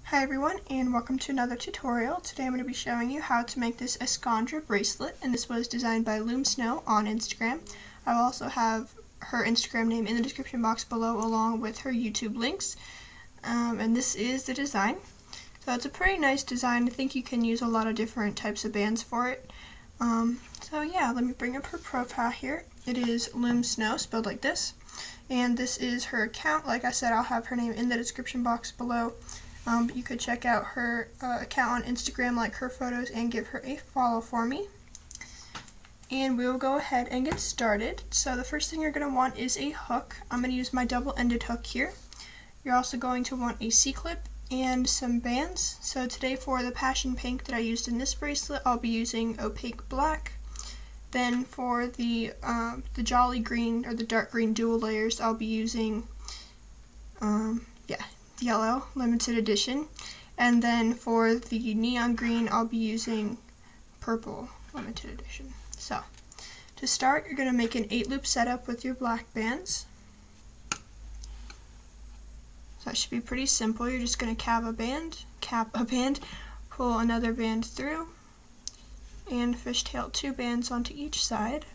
Hi everyone, and welcome to another tutorial. Today I'm going to be showing you how to make this Escandra bracelet, and this was designed by Looms on Instagram. I will also have her Instagram name in the description box below along with her YouTube links. And this is the design. So it's a pretty nice design. I think you can use a lot of different types of bands for it. So yeah, let me bring up her profile here. It is Looms spelled like this. And this is her account. Like I said, I'll have her name in the description box below. But you could check out her account on Instagram, like her photos, and give her a follow for me. And we'll go ahead and get started. So the first thing you're going to want is a hook. I'm going to use my double-ended hook here. You're also going to want a C-clip and some bands. So today for the passion pink that I used in this bracelet, I'll be using opaque black. Then for the jolly green or the dark green dual layers, I'll be using yellow limited edition, and then for the neon green I'll be using purple limited edition. So to start, you're going to make an 8-loop setup with your black bands. So that should be pretty simple. You're just going to cap a band, pull another band through, and fishtail 2 bands onto each side.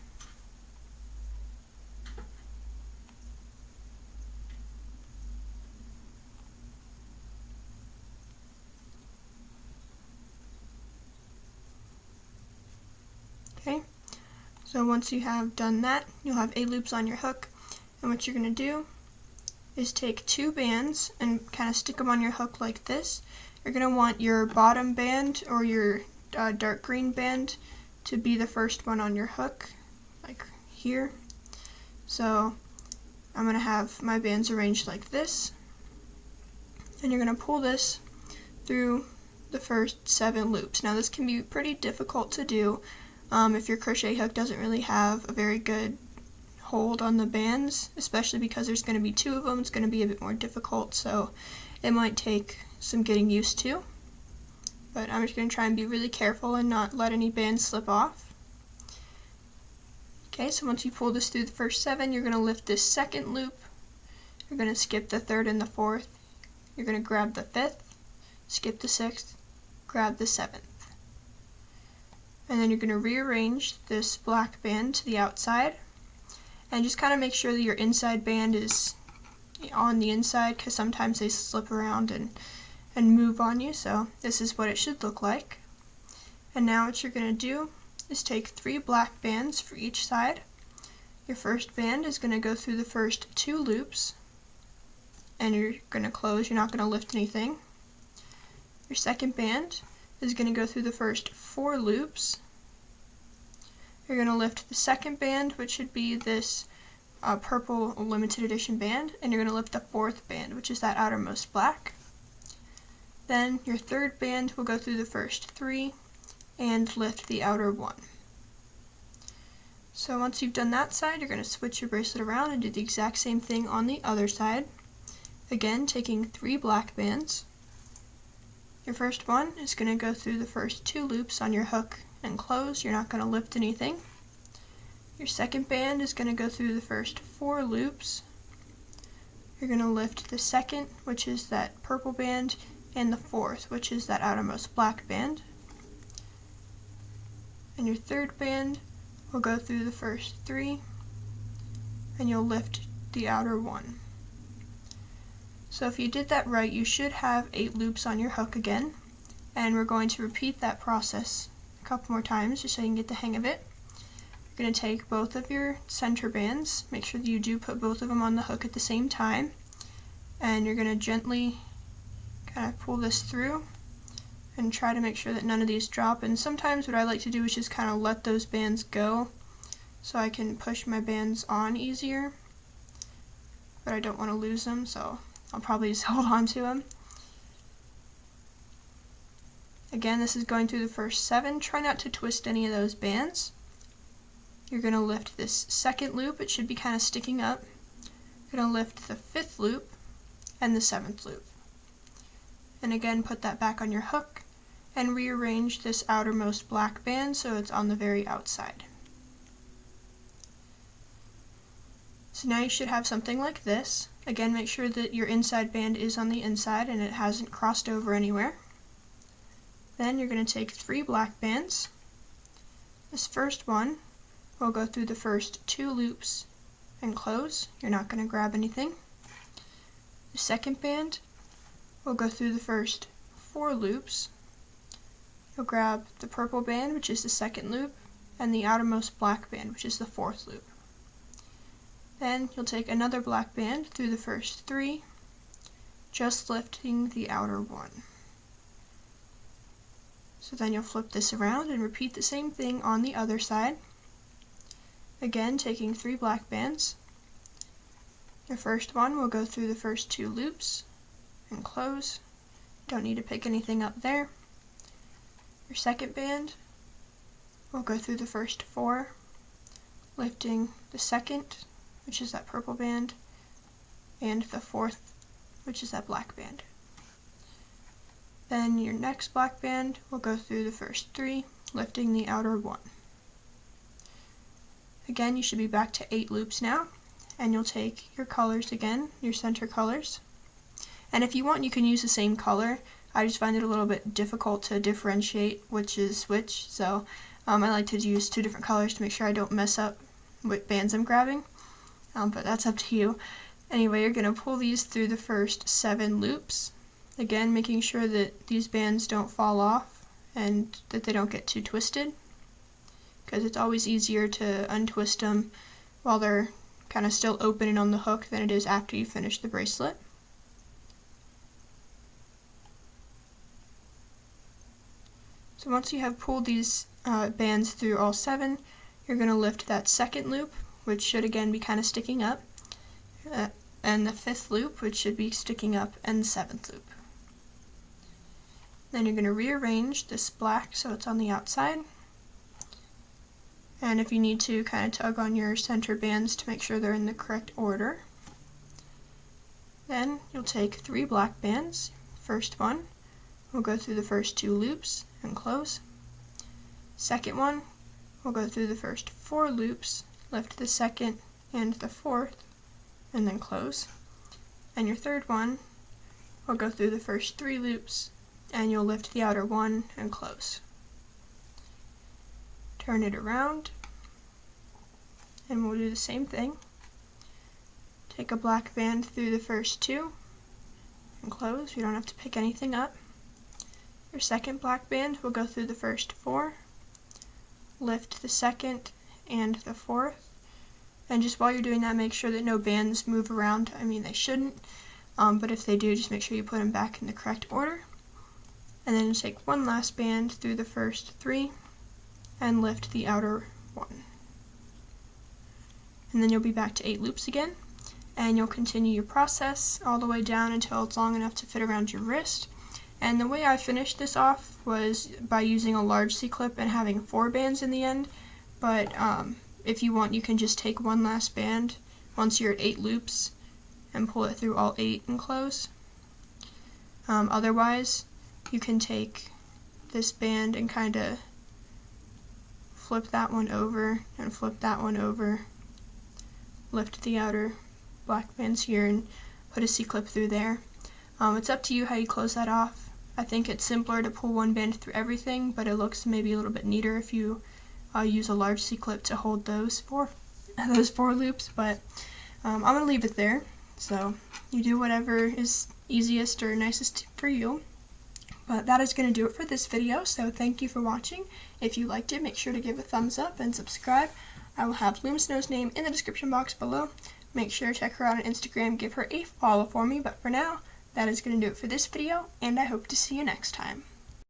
Okay, so once you have done that, you'll have 8 loops on your hook, and what you're going to do is take 2 bands and kind of stick them on your hook like this. You're going to want your bottom band or your dark green band to be the first one on your hook, like here. So I'm going to have my bands arranged like this, and you're going to pull this through the first 7 loops. Now this can be pretty difficult to do if your crochet hook doesn't really have a very good hold on the bands, especially because there's going to be 2 of them. It's going to be a bit more difficult, so it might take some getting used to. But I'm just going to try and be really careful and not let any bands slip off. Okay, so once you pull this through the first 7, you're going to lift this second loop. You're going to skip the 3rd and the 4th. You're going to grab the 5th, skip the 6th, grab the 7th. And then you're going to rearrange this black band to the outside, and just kind of make sure that your inside band is on the inside, because sometimes they slip around and move on you. So this is what it should look like. And now what you're going to do is take 3 black bands for each side. Your first band is going to go through the first 2 loops, and you're going to close. You're not going to lift anything. Your second band is going to go through the first 4 loops. You're going to lift the second band, which should be this purple limited edition band, and you're going to lift the 4th band, which is that outermost black. Then your 3rd band will go through the first 3 and lift the outer 1. So once you've done that side, you're going to switch your bracelet around and do the exact same thing on the other side. Again, taking 3 black bands. Your first one is going to go through the first 2 loops on your hook and close. You're not going to lift anything. Your second band is going to go through the first 4 loops. You're going to lift the second, which is that purple band, and the 4th, which is that outermost black band. And your 3rd band will go through the first 3, and you'll lift the outer 1. So if you did that right, you should have 8 loops on your hook again, and we're going to repeat that process a couple more times just so you can get the hang of it. You're going to take both of your center bands, make sure that you do put both of them on the hook at the same time, and you're going to gently kind of pull this through and try to make sure that none of these drop. And sometimes what I like to do is just kind of let those bands go so I can push my bands on easier, but I don't want to lose them, so I'll probably just hold on to them. Again, this is going through the first 7. Try not to twist any of those bands. You're going to lift this second loop. It should be kind of sticking up. You're going to lift the 5th loop and the 7th loop. And again, put that back on your hook and rearrange this outermost black band so it's on the very outside. So now you should have something like this. Again, make sure that your inside band is on the inside and it hasn't crossed over anywhere. Then you're going to take 3 black bands. This first one will go through the first 2 loops and close. You're not going to grab anything. The second band will go through the first 4 loops. You'll grab the purple band, which is the second loop, and the outermost black band, which is the 4th loop. Then you'll take another black band through the first 3, just lifting the outer one. So then you'll flip this around and repeat the same thing on the other side. Again, taking 3 black bands. Your first one will go through the first 2 loops and close. Don't need to pick anything up there. Your second band will go through the first 4, lifting the second, which is that purple band, and the 4th, which is that black band. Then your next black band will go through the first 3, lifting the outer one. Again, you should be back to 8 loops now, and you'll take your colors again, your center colors. And if you want, you can use the same color. I just find it a little bit difficult to differentiate which is which, so I like to use 2 different colors to make sure I don't mess up what bands I'm grabbing, but that's up to you. Anyway, you're going to pull these through the first 7 loops, again making sure that these bands don't fall off and that they don't get too twisted, because it's always easier to untwist them while they're kind of still open and on the hook than it is after you finish the bracelet. So once you have pulled these bands through all 7, you're going to lift that second loop, which should again be kind of sticking up, and the 5th loop, which should be sticking up, and the 7th loop. Then you're going to rearrange this black so it's on the outside, and if you need to, kind of tug on your center bands to make sure they're in the correct order. Then you'll take 3 black bands. First one will go through the first 2 loops and close. Second one will go through the first 4 loops, lift the second and the 4th, and then close. And your third one will go through the first 3 loops, and you'll lift the outer one and close. Turn it around, and we'll do the same thing. Take a black band through the first 2 and close. You don't have to pick anything up. Your second black band will go through the first 4, lift the second and the 4th, and just while you're doing that, make sure that no bands move around. I mean, they shouldn't, but if they do, just make sure you put them back in the correct order. And then take one last band through the first 3 and lift the outer one. And then you'll be back to 8 loops again, and you'll continue your process all the way down until it's long enough to fit around your wrist. And the way I finished this off was by using a large C-clip and having 4 bands in the end, but if you want, you can just take one last band once you're at 8 loops and pull it through all 8 and close. Otherwise, you can take this band and kind of flip that one over and flip that one over, lift the outer black bands here and put a C-clip through there. It's up to you how you close that off. I think it's simpler to pull one band through everything, but it looks maybe a little bit neater if you use a large C-clip to hold those four loops, but I'm going to leave it there. So you do whatever is easiest or nicest for you. But that is going to do it for this video, so thank you for watching. If you liked it, make sure to give a thumbs up and subscribe. I will have Looms' name in the description box below. Make sure to check her out on Instagram, give her a follow for me, but for now, that is going to do it for this video, and I hope to see you next time.